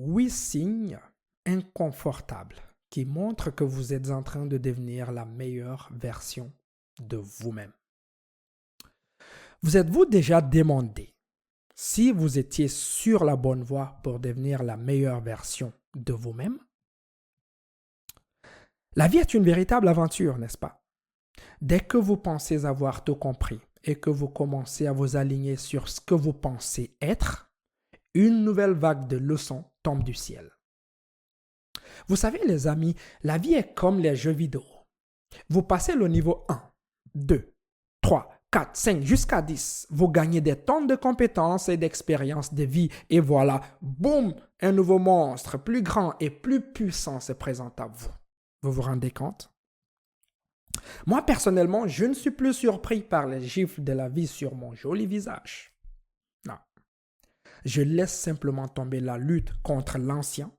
8 signes inconfortables qui montrent que vous êtes en train de devenir la meilleure version de vous-même. Vous êtes-vous déjà demandé si vous étiez sur la bonne voie pour devenir la meilleure version de vous-même? La vie est une véritable aventure, n'est-ce pas? Dès que vous pensez avoir tout compris et que vous commencez à vous aligner sur ce que vous pensez être, une nouvelle vague de leçons tombe du ciel. Vous savez, les amis, la vie est comme les jeux vidéo. Vous passez le niveau 1, 2, 3, 4, 5 jusqu'à 10. Vous gagnez des tonnes de compétences et d'expériences de vie. Et voilà, boum, un nouveau monstre plus grand et plus puissant se présente à vous. Vous vous rendez compte? Moi, personnellement, je ne suis plus surpris par les gifles de la vie sur mon joli visage. Non. Je laisse simplement tomber la lutte contre l'ancien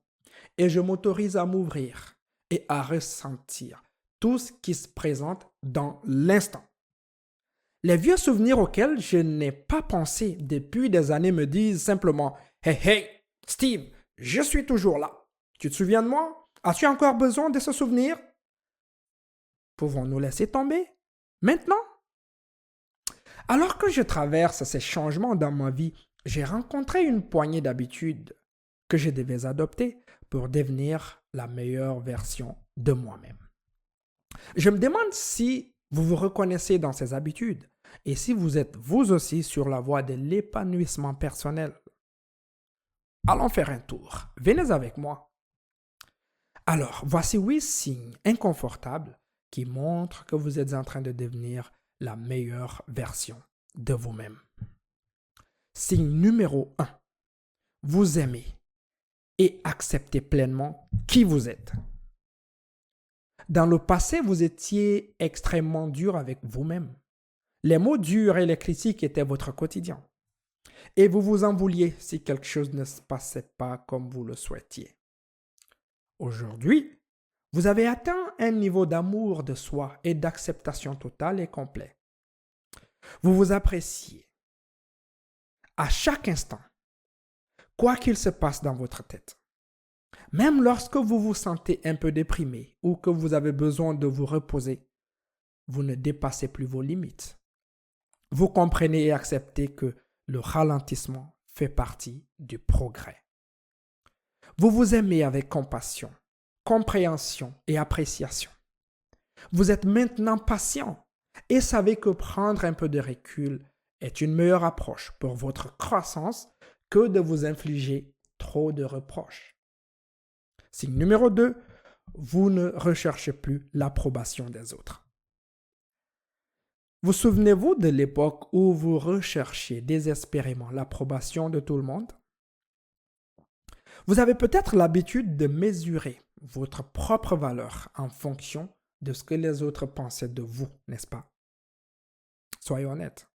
et je m'autorise à m'ouvrir et à ressentir tout ce qui se présente dans l'instant. Les vieux souvenirs auxquels je n'ai pas pensé depuis des années me disent simplement « Hey, hey, Steve, je suis toujours là. Tu te souviens de moi? As-tu encore besoin de ce souvenir? » Pouvons-nous laisser tomber maintenant? Alors que je traverse ces changements dans ma vie, j'ai rencontré une poignée d'habitudes que je devais adopter pour devenir la meilleure version de moi-même. Je me demande si vous vous reconnaissez dans ces habitudes et si vous êtes vous aussi sur la voie de l'épanouissement personnel. Allons faire un tour. Venez avec moi. Alors, voici 8 signes inconfortables qui montrent que vous êtes en train de devenir la meilleure version de vous-même. Signe numéro 1. Vous aimez et acceptez pleinement qui vous êtes. Dans le passé, vous étiez extrêmement dur avec vous-même. Les mots durs et les critiques étaient votre quotidien. Et vous vous en vouliez si quelque chose ne se passait pas comme vous le souhaitiez. Aujourd'hui, vous avez atteint un niveau d'amour de soi et d'acceptation totale et complet. Vous vous appréciez à chaque instant, quoi qu'il se passe dans votre tête. Même lorsque vous vous sentez un peu déprimé ou que vous avez besoin de vous reposer, vous ne dépassez plus vos limites. Vous comprenez et acceptez que le ralentissement fait partie du progrès. Vous vous aimez avec compassion, compréhension et appréciation. Vous êtes maintenant patient et savez que prendre un peu de recul est une meilleure approche pour votre croissance que de vous infliger trop de reproches. Signe numéro 2, vous ne recherchez plus l'approbation des autres. Vous souvenez-vous de l'époque où vous recherchiez désespérément l'approbation de tout le monde? Vous avez peut-être l'habitude de mesurer votre propre valeur en fonction de ce que les autres pensaient de vous, n'est-ce pas? Soyons honnêtes.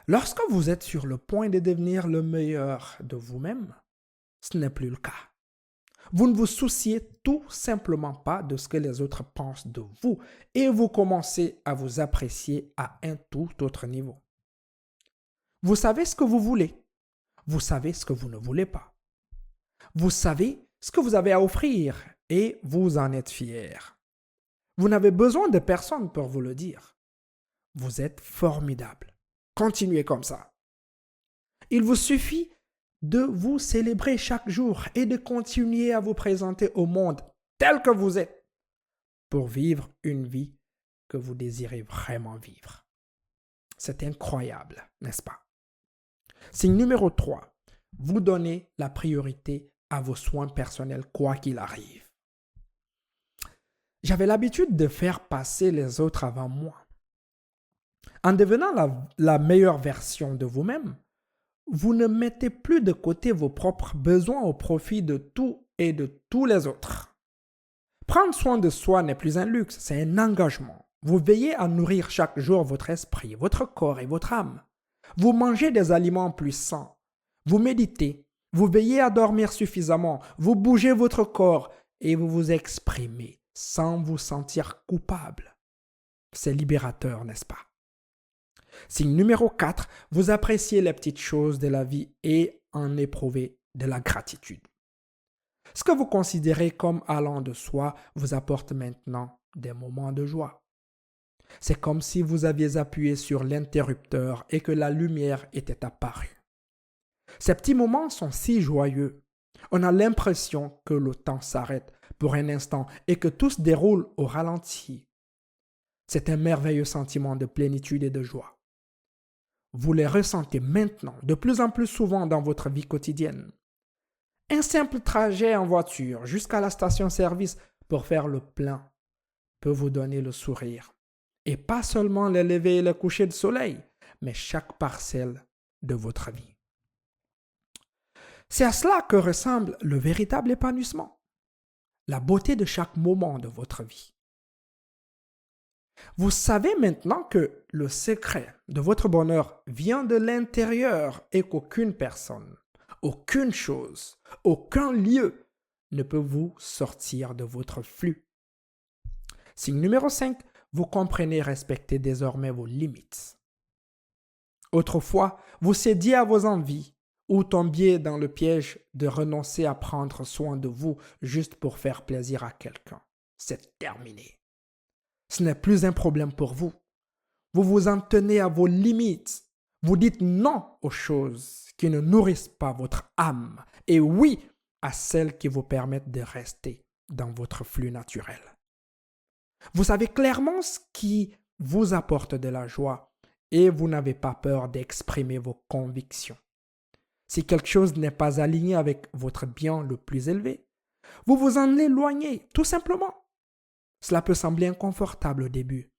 Lorsque vous êtes sur le point de devenir le meilleur de vous-même, ce n'est plus le cas. Vous ne vous souciez tout simplement pas de ce que les autres pensent de vous et vous commencez à vous apprécier à un tout autre niveau. Vous savez ce que vous voulez. Vous savez ce que vous ne voulez pas. Vous savez ce que vous avez à offrir et vous en êtes fier. Vous n'avez besoin de personne pour vous le dire. Vous êtes formidable. Continuez comme ça. Il vous suffit de vous célébrer chaque jour et de continuer à vous présenter au monde tel que vous êtes pour vivre une vie que vous désirez vraiment vivre. C'est incroyable, n'est-ce pas? Signe numéro 3. Vous donnez la priorité à vos soins personnels quoi qu'il arrive. J'avais l'habitude de faire passer les autres avant moi. En devenant la meilleure version de vous-même, vous ne mettez plus de côté vos propres besoins au profit de tout et de tous les autres. Prendre soin de soi n'est plus un luxe, c'est un engagement. Vous veillez à nourrir chaque jour votre esprit, votre corps et votre âme. Vous mangez des aliments plus sains. Vous méditez. Vous veillez à dormir suffisamment. Vous bougez votre corps et vous vous exprimez sans vous sentir coupable. C'est libérateur, n'est-ce pas? Signe numéro 4, vous appréciez les petites choses de la vie et en éprouvez de la gratitude. Ce que vous considérez comme allant de soi vous apporte maintenant des moments de joie. C'est comme si vous aviez appuyé sur l'interrupteur et que la lumière était apparue. Ces petits moments sont si joyeux. On a l'impression que le temps s'arrête pour un instant et que tout se déroule au ralenti. C'est un merveilleux sentiment de plénitude et de joie. Vous les ressentez maintenant de plus en plus souvent dans votre vie quotidienne. Un simple trajet en voiture jusqu'à la station-service pour faire le plein peut vous donner le sourire. Et pas seulement le lever et le coucher de soleil, mais chaque parcelle de votre vie. C'est à cela que ressemble le véritable épanouissement, la beauté de chaque moment de votre vie. Vous savez maintenant que le secret de votre bonheur vient de l'intérieur et qu'aucune personne, aucune chose, aucun lieu ne peut vous sortir de votre flux. Signe numéro 5, vous comprenez et respectez désormais vos limites. Autrefois, vous cédiez à vos envies ou tombiez dans le piège de renoncer à prendre soin de vous juste pour faire plaisir à quelqu'un. C'est terminé. Ce n'est plus un problème pour vous. Vous vous en tenez à vos limites. Vous dites non aux choses qui ne nourrissent pas votre âme et oui à celles qui vous permettent de rester dans votre flux naturel. Vous savez clairement ce qui vous apporte de la joie et vous n'avez pas peur d'exprimer vos convictions. Si quelque chose n'est pas aligné avec votre bien le plus élevé, vous vous en éloignez tout simplement. Cela peut sembler inconfortable au début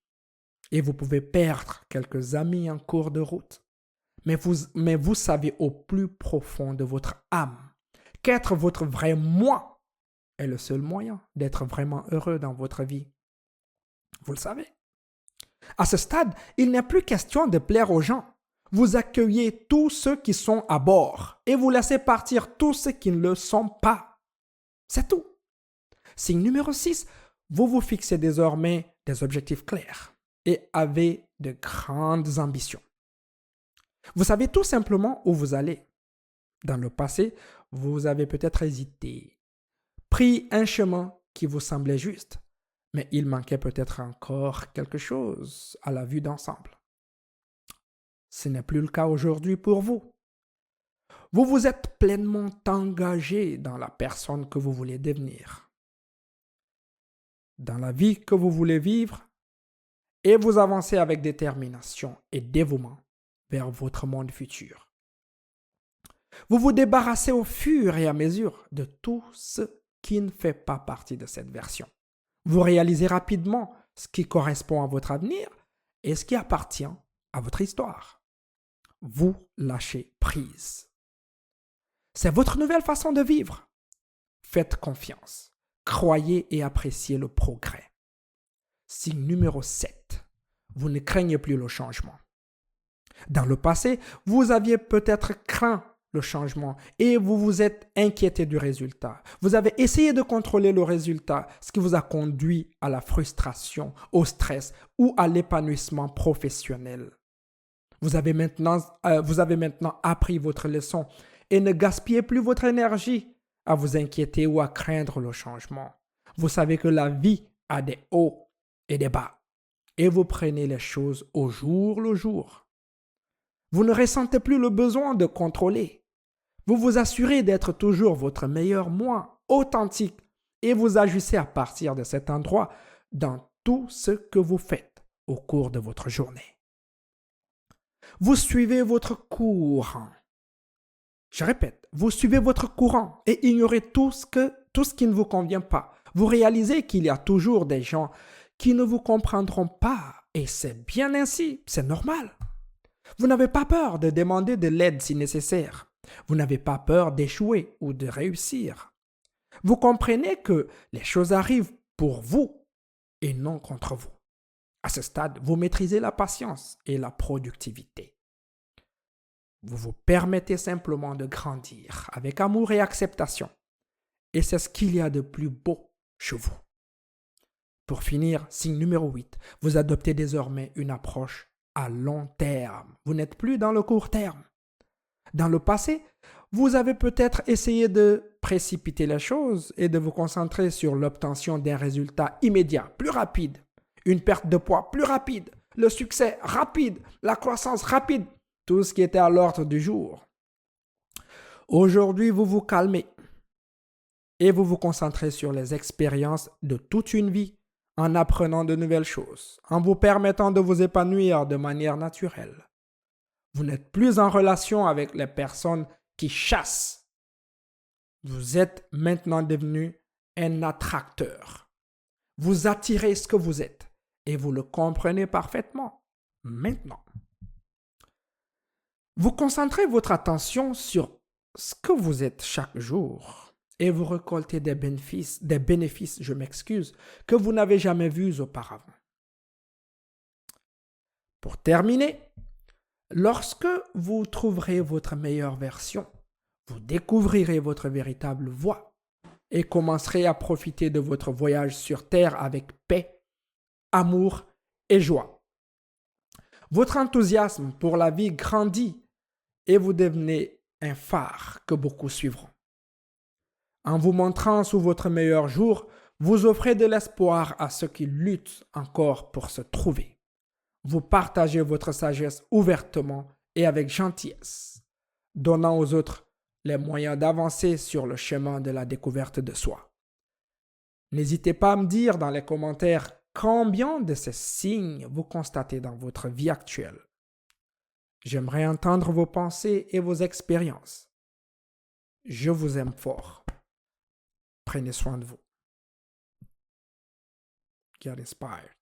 et vous pouvez perdre quelques amis en cours de route. Mais vous savez au plus profond de votre âme qu'être votre vrai moi est le seul moyen d'être vraiment heureux dans votre vie. Vous le savez. À ce stade, il n'est plus question de plaire aux gens. Vous accueillez tous ceux qui sont à bord et vous laissez partir tous ceux qui ne le sont pas. C'est tout. Signe numéro 6, vous vous fixez désormais des objectifs clairs et avez de grandes ambitions. Vous savez tout simplement où vous allez. Dans le passé, vous avez peut-être hésité, pris un chemin qui vous semblait juste, mais il manquait peut-être encore quelque chose à la vue d'ensemble. Ce n'est plus le cas aujourd'hui pour vous. Vous vous êtes pleinement engagé dans la personne que vous voulez devenir, dans la vie que vous voulez vivre, et vous avancez avec détermination et dévouement vers votre monde futur. Vous vous débarrassez au fur et à mesure de tout ce qui ne fait pas partie de cette version. Vous réalisez rapidement ce qui correspond à votre avenir et ce qui appartient à votre histoire. Vous lâchez prise. C'est votre nouvelle façon de vivre. Faites confiance. Croyez et appréciez le progrès. Signe numéro 7. Vous ne craignez plus le changement. Dans le passé, vous aviez peut-être craint le changement et vous vous êtes inquiété du résultat. Vous avez essayé de contrôler le résultat, ce qui vous a conduit à la frustration, au stress ou à l'épanouissement professionnel. Vous avez maintenant appris votre leçon et ne gaspillez plus votre énergie à vous inquiéter ou à craindre le changement. Vous savez que la vie a des hauts et des bas et vous prenez les choses au jour le jour. Vous ne ressentez plus le besoin de contrôler. Vous vous assurez d'être toujours votre meilleur moi, authentique, et vous agissez à partir de cet endroit dans tout ce que vous faites au cours de votre journée. Vous suivez votre courant. Je répète, vous suivez votre courant et ignorez tout ce qui ne vous convient pas. Vous réalisez qu'il y a toujours des gens qui ne vous comprendront pas et c'est bien ainsi, c'est normal. Vous n'avez pas peur de demander de l'aide si nécessaire. Vous n'avez pas peur d'échouer ou de réussir. Vous comprenez que les choses arrivent pour vous et non contre vous. À ce stade, vous maîtrisez la patience et la productivité. Vous vous permettez simplement de grandir avec amour et acceptation. Et c'est ce qu'il y a de plus beau chez vous. Pour finir, signe numéro 8, vous adoptez désormais une approche à long terme. Vous n'êtes plus dans le court terme. Dans le passé, Vous avez peut-être essayé de précipiter les choses et de vous concentrer sur l'obtention d'un résultat immédiat, plus rapide, une perte de poids plus rapide, le succès rapide, la croissance rapide, tout ce qui était à l'ordre du jour. Aujourd'hui, vous vous calmez et vous vous concentrez sur les expériences de toute une vie en apprenant de nouvelles choses, en vous permettant de vous épanouir de manière naturelle. Vous n'êtes plus en relation avec les personnes qui chassent. Vous êtes maintenant devenu un attracteur. Vous attirez ce que vous êtes et vous le comprenez parfaitement maintenant. Vous concentrez votre attention sur ce que vous êtes chaque jour et vous récoltez des bénéfices, que vous n'avez jamais vus auparavant. Pour terminer, lorsque vous trouverez votre meilleure version, vous découvrirez votre véritable voie et commencerez à profiter de votre voyage sur Terre avec paix, amour et joie. Votre enthousiasme pour la vie grandit et vous devenez un phare que beaucoup suivront. En vous montrant sous votre meilleur jour, vous offrez de l'espoir à ceux qui luttent encore pour se trouver. Vous partagez votre sagesse ouvertement et avec gentillesse, donnant aux autres les moyens d'avancer sur le chemin de la découverte de soi. N'hésitez pas à me dire dans les commentaires combien de ces signes vous constatez dans votre vie actuelle. J'aimerais entendre vos pensées et vos expériences. Je vous aime fort. Prenez soin de vous. Get inspired.